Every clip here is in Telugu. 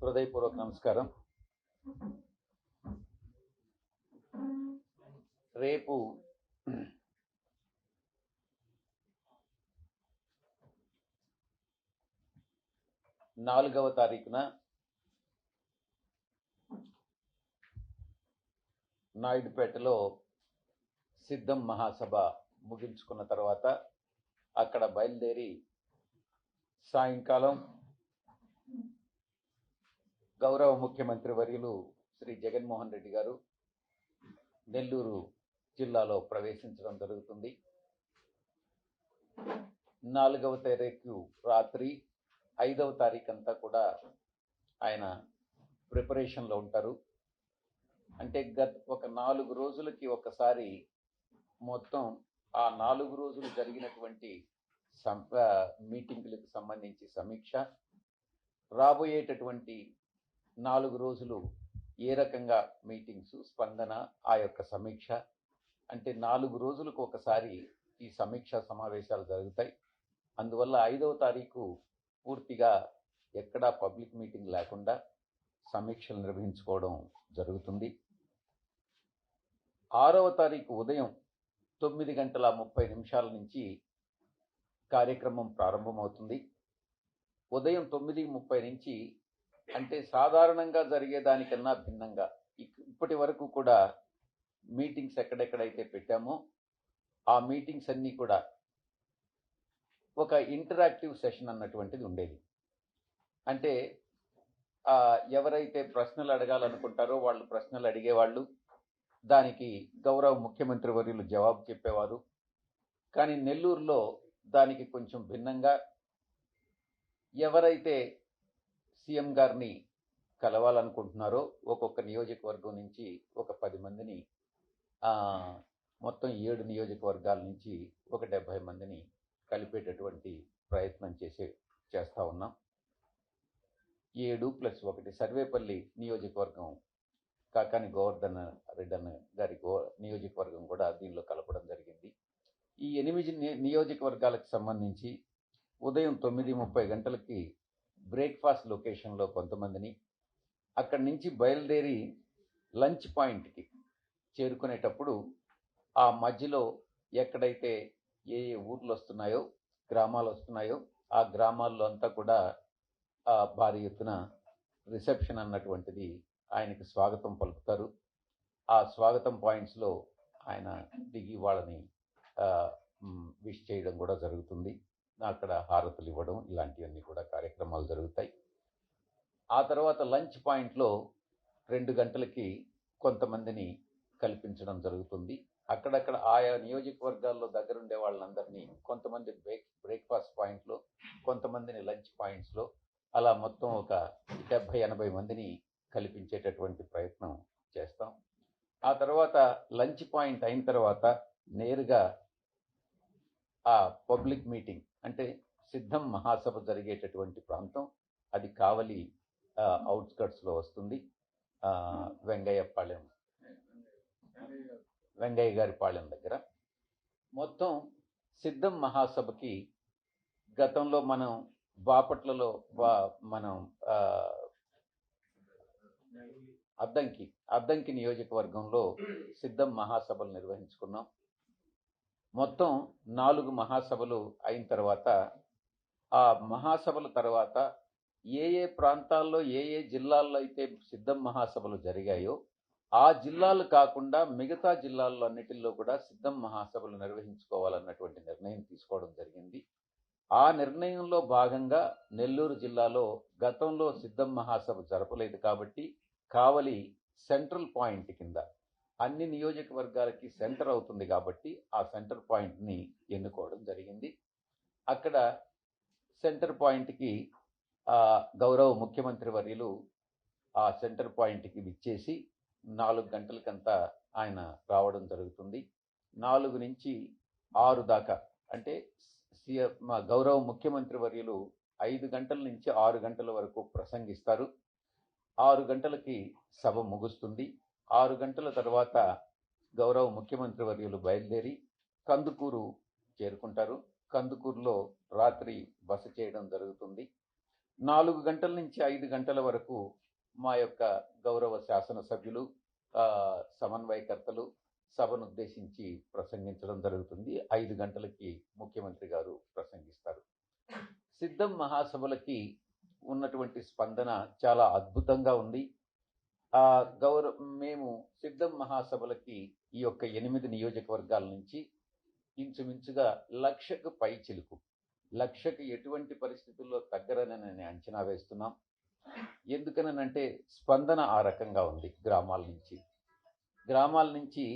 హృదయపూర్వక నమస్కారం. రేపు 4వ తారీఖున నాయుడుపేటలో సిద్ధం మహాసభ ముగించుకున్న తర్వాత అక్కడ బయలుదేరి సాయంకాలం గౌరవ ముఖ్యమంత్రి వర్యులు శ్రీ జగన్మోహన్ రెడ్డి గారు నెల్లూరు జిల్లాలో ప్రవేశించడం జరుగుతుంది. 4వ తారీఖు రాత్రి 5వ తారీఖు అంతా కూడా ఆయన ప్రిపరేషన్లో ఉంటారు. అంటే ఒక 4 రోజులకి ఒకసారి మొత్తం ఆ 4 రోజులు జరిగినటువంటి మీటింగులకు సంబంధించి సమీక్ష, రాబోయేటటువంటి 4 రోజులు ఏ రకంగా మీటింగ్స్, స్పందన, ఆ యొక్క సమీక్ష, అంటే 4 రోజులకు ఒకసారి ఈ సమీక్షా సమావేశాలు జరుగుతాయి. అందువల్ల 5వ తారీఖు పూర్తిగా ఎక్కడా పబ్లిక్ మీటింగ్ లేకుండా సమీక్షలు నిర్వహించుకోవడం జరుగుతుంది. 6వ తారీఖు ఉదయం 9:30 నుంచి కార్యక్రమం ప్రారంభమవుతుంది. ఉదయం 9:30 నుంచి అంటే సాధారణంగా జరిగేదానికన్నా భిన్నంగా ఇప్పటి వరకు కూడా మీటింగ్స్ ఎక్కడెక్కడైతే పెట్టామో ఆ మీటింగ్స్ అన్నీ కూడా ఒక ఇంటరాక్టివ్ సెషన్ అన్నటువంటిది ఉండేది. అంటే ఎవరైతే ప్రశ్నలు అడగాలనుకుంటారో వాళ్ళు ప్రశ్నలు అడిగేవాళ్ళు, దానికి గౌరవ ముఖ్యమంత్రి వర్యులు జవాబు చెప్పేవారు. కానీ నెల్లూరులో దానికి కొంచెం భిన్నంగా ఎవరైతే సీఎం గారిని కలవాలనుకుంటున్నారో ఒక్కొక్క నియోజకవర్గం నుంచి ఒక 10 మందిని, మొత్తం 7 నియోజకవర్గాల నుంచి ఒక 70 మందిని కలిపేటటువంటి ప్రయత్నం చేస్తూ ఉన్నాం. 7+1 సర్వేపల్లి నియోజకవర్గం కాకాని గోవర్ధన్ రెడ్డి గారి నియోజకవర్గం కూడా దీనిలో కలపడం జరిగింది. ఈ 8 నియోజకవర్గాలకు సంబంధించి ఉదయం 9:30 గంటలకి బ్రేక్ఫాస్ట్ లొకేషన్లో కొంతమందిని, అక్కడి నుంచి బయలుదేరి లంచ్ పాయింట్కి చేరుకునేటప్పుడు ఆ మధ్యలో ఎక్కడైతే ఏ ఊర్లు వస్తున్నాయో, గ్రామాలు వస్తున్నాయో ఆ గ్రామాల్లో అంతా కూడా భారీ ఎత్తున రిసెప్షన్ అన్నటువంటిది ఆయనకి స్వాగతం పలుకుతారు. ఆ స్వాగతం పాయింట్స్లో ఆయన దిగి వాళ్ళని విష్ చేయడం కూడా జరుగుతుంది. అక్కడ హారతులు ఇవ్వడం, ఇలాంటివన్నీ కూడా కార్యక్రమాలు జరుగుతాయి. ఆ తర్వాత లంచ్ పాయింట్లో 2 గంటలకి కొంతమందిని కల్పించడం జరుగుతుంది. అక్కడక్కడ ఆయా నియోజకవర్గాల్లో దగ్గరుండే వాళ్ళందరినీ కొంతమంది బ్రేక్ఫాస్ట్ పాయింట్లో, కొంతమందిని లంచ్ పాయింట్స్లో, అలా మొత్తం ఒక 70-80 మందిని కల్పించేటటువంటి ప్రయత్నం చేస్తాం. ఆ తర్వాత లంచ్ పాయింట్ అయిన తర్వాత నేరుగా ఆ పబ్లిక్ మీటింగ్ అంటే సిద్ధం మహాసభ జరిగేటటువంటి ప్రాంతం అది కావలి అవుట్స్కట్స్లో వస్తుంది. వెంగయ్య గారి పాళెం దగ్గర. మొత్తం సిద్ధం మహాసభకి గతంలో మనం బాపట్లలో మనం అద్దంకి నియోజకవర్గంలో సిద్ధం మహాసభలు నిర్వహించుకున్నాం. మొత్తం 4 మహాసభలు అయిన తర్వాత ఆ మహాసభల తర్వాత ఏ ప్రాంతాల్లో ఏ జిల్లాల్లో అయితే సిద్ధం మహాసభలు జరిగాయో ఆ జిల్లాలు కాకుండా మిగతా జిల్లాల్లో అన్నిటిల్లో కూడా సిద్ధం మహాసభలు నిర్వహించుకోవాలన్నటువంటి నిర్ణయం తీసుకోవడం జరిగింది. ఆ నిర్ణయంలో భాగంగా నెల్లూరు జిల్లాలో గతంలో సిద్ధం మహాసభ జరపలేదు కాబట్టి కావలి సెంట్రల్ పాయింట్ కింద అన్ని నియోజకవర్గాలకి సెంటర్ అవుతుంది కాబట్టి ఆ సెంటర్ పాయింట్ని ఎన్నుకోవడం జరిగింది. అక్కడ సెంటర్ పాయింట్కి గౌరవ ముఖ్యమంత్రి వర్యులు ఆ సెంటర్ పాయింట్కి విచ్చేసి 4 గంటలకంతా ఆయన రావడం జరుగుతుంది. 4 నుంచి 6 దాకా అంటే మా గౌరవ ముఖ్యమంత్రి వర్యులు 5 గంటల నుంచి 6 గంటల వరకు ప్రసంగిస్తారు. 6 గంటలకి సభ ముగుస్తుంది. 6 గంటల తర్వాత గౌరవ ముఖ్యమంత్రి వర్యులు బయలుదేరి కందుకూరు చేరుకుంటారు. కందుకూరులో రాత్రి బస చేయడం జరుగుతుంది. 4 గంటల నుంచి 5 గంటల వరకు మా యొక్క గౌరవ శాసనసభ్యులు, సమన్వయకర్తలు సభను ఉద్దేశించి ప్రసంగించడం జరుగుతుంది. 5 గంటలకి ముఖ్యమంత్రి గారు ప్రసంగిస్తారు. సిద్ధం మహాసభలకి ఉన్నటువంటి స్పందన చాలా అద్భుతంగా ఉంది. మేము సిద్ధం మహాసభలకి ఈ యొక్క 8 నియోజకవర్గాల నుంచి ఇంచుమించుగా 1,00,000కు పైచిలుకు, 1,00,000కి ఎటువంటి పరిస్థితుల్లో తగ్గరని నేను అంచనా వేస్తున్నాం. ఎందుకనంటే స్పందన ఆ రకంగా ఉంది. గ్రామాల నుంచి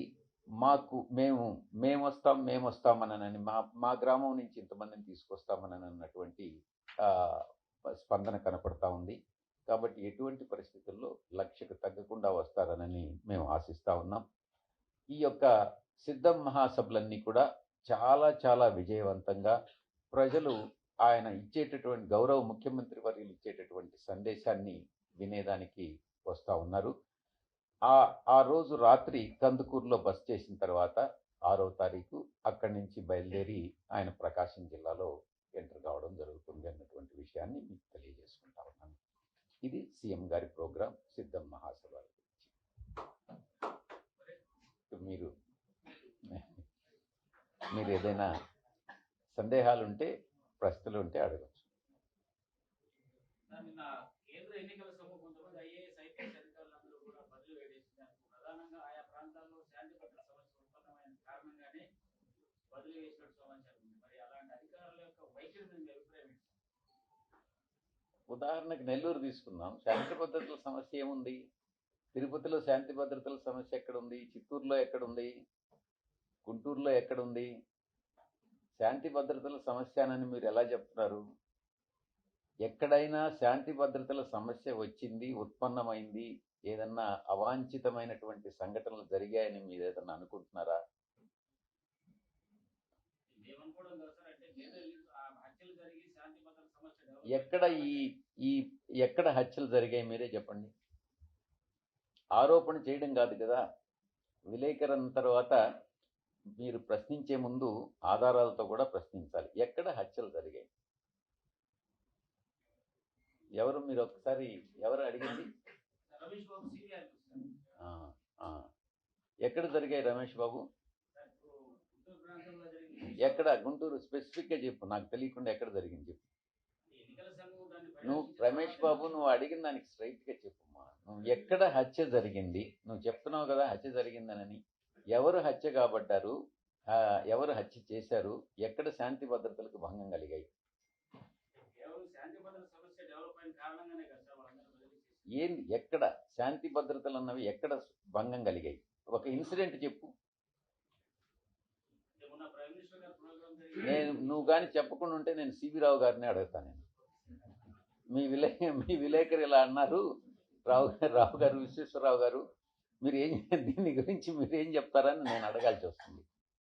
మేము వస్తామనని, మా గ్రామం నుంచి ఇంతమందిని తీసుకొస్తామని అన్నటువంటి స్పందన కనపడతా ఉంది. కాబట్టి ఎటువంటి పరిస్థితుల్లో 1,00,000కు తగ్గకుండా వస్తారనని మేము ఆశిస్తూ ఉన్నాం. ఈ యొక్క సిద్ధం మహాసభలన్నీ కూడా చాలా చాలా విజయవంతంగా ప్రజలు ఆయన ఇచ్చేటటువంటి గౌరవ ముఖ్యమంత్రి వర్యులు ఇచ్చేటటువంటి సందేశాన్ని వినేదానికి వస్తూ ఉన్నారు. ఆ రోజు రాత్రి కందుకూరులో బస చేసిన తర్వాత 6వ తారీఖు అక్కడి నుంచి బయలుదేరి ఆయన ప్రకాశం జిల్లాలో ఎంటర్ కావడం జరుగుతుంది అన్నటువంటి విషయాన్ని మీకు తెలియజేసుకుంటా ఉన్నాను. ఇది సీఎం గారి ప్రోగ్రాం సిద్ధం మహాసభ గురించి. మీరు ఏదైనా సందేహాలు ఉంటే, ప్రశ్నలు ఉంటే అడగచ్చు. కేంద్ర ఎన్నికల సంఘం కొంతమంది ఐఏఎస్ ఐపీఎస్ అధికారులందరూ కూడా బదిలీ వేసేసినారు. ప్రధానంగా ఆయా ప్రాంతాల్లో శాంతి భద్రత సమస్య ఉత్పన్నమైన కారణంగానే బదిలీ వేసినట్టు సమాచారం ఉంది. మరి అలాంటి అధికారుల యొక్క వైఖరి మీద అభిప్రాయం ఏంటి? ఉదాహరణకు నెల్లూరు తీసుకుందాం. శాంతి భద్రతల సమస్య ఏముంది? తిరుపతిలో శాంతి భద్రతల సమస్య ఎక్కడుంది? చిత్తూరులో ఎక్కడుంది? గుంటూరులో ఎక్కడుంది? శాంతి భద్రతల సమస్య అని మీరు ఎలా చెప్తున్నారు? ఎక్కడైనా శాంతి భద్రతల సమస్య వచ్చింది, ఉత్పన్నమైంది, ఏదన్నా అవాంఛితమైనటువంటి సంఘటనలు జరిగాయని మీరు ఏదన్నా అనుకుంటున్నారా? ఎక్కడ హత్యలు జరిగాయి మీరే చెప్పండి. ఆరోపణ చేయడం కాదు కదా. విలేకరణ తర్వాత మీరు ప్రశ్నించే ముందు ఆధారాలతో కూడా ప్రశ్నించాలి. ఎక్కడ హత్యలు జరిగాయి? మీరు ఒకసారి ఎవరు అడిగింది? ఎక్కడ జరిగాయి రమేష్ బాబు? ఎక్కడ? గుంటూరు స్పెసిఫిక్గా చెప్పు, నాకు తెలియకుండా ఎక్కడ జరిగింది చెప్పు. నువ్వు రమేష్ బాబు, నువ్వు అడిగిన దానికి స్ట్రైట్గా చెప్పుమా. నువ్వు ఎక్కడ హత్య జరిగింది? నువ్వు చెప్తున్నావు కదా హత్య జరిగిందనని. ఎవరు హత్య కాబడ్డారు? ఎవరు హత్య చేశారు? ఎక్కడ శాంతి భద్రతలకు భంగం కలిగాయి? ఏంది? ఎక్కడ శాంతి భద్రతలు అన్నవి ఎక్కడ భంగం కలిగాయి? ఒక ఇన్సిడెంట్ చెప్పు. నువ్వు కానీ చెప్పకుండా ఉంటే నేను సివి రావు గారిని అడుగుతాను. మీ విలేకరు ఇలా అన్నారు, రావు గారు, విశ్వేశ్వరరావు గారు, దీని గురించి మీరేం చెప్తారని నేను అడగాల్సి వస్తుంది.